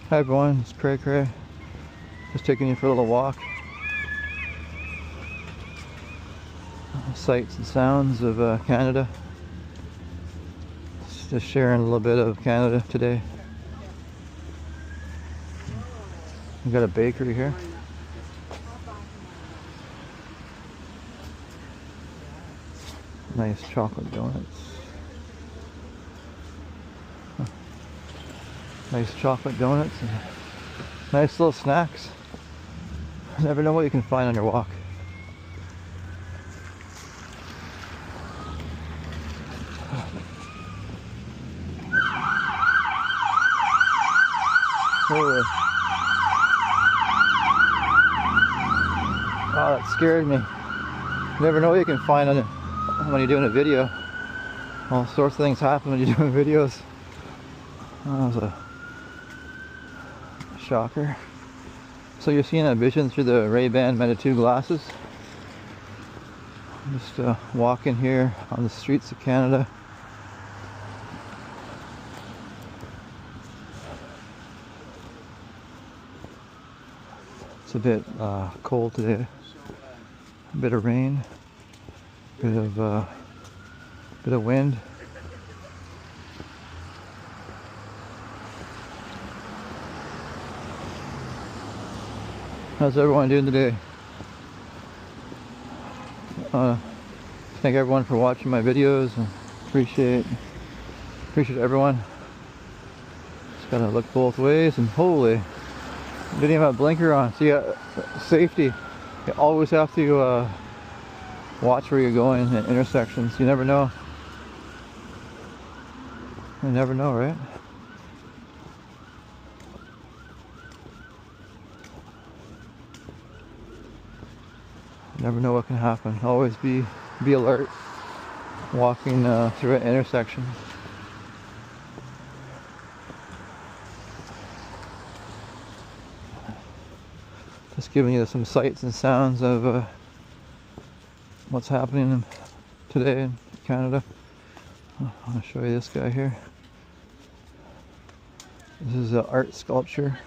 Hi everyone, it's Cray Cray. Just taking you for a little walk. Sights and sounds of Canada. Just sharing a little bit of Canada today. We've got a bakery here. Nice chocolate donuts. Nice chocolate donuts and nice little snacks. You never know what you can find on your walk. Oh, that scared me. You never know what you can find on it when you're doing a video. All sorts of things happen when you're doing videos. That was a shocker. So you're seeing a vision through the Ray-Ban Meta 2 glasses. I'm just walking here on the streets of Canada. It's a bit cold today. A bit of rain, bit of wind. How's everyone doing today? Thank everyone for watching my videos. And appreciate everyone. Just gotta look both ways, and holy, didn't even have a blinker on. So yeah, safety. You always have to watch where you're going at intersections. You never know. You never know, right? You never know what can happen. Always be alert walking through an intersection. Just giving you some sights and sounds of what's happening today in Canada. I want to show you this guy here. This is an art sculpture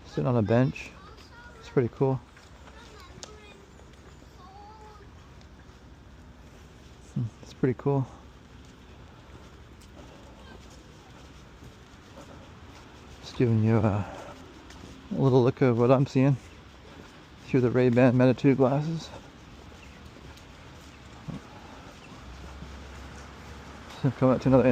sitting on a bench. It's pretty cool. It's pretty cool. Just giving you a little look of what I'm seeing through the Ray-Ban Meta 2 glasses. So coming up to another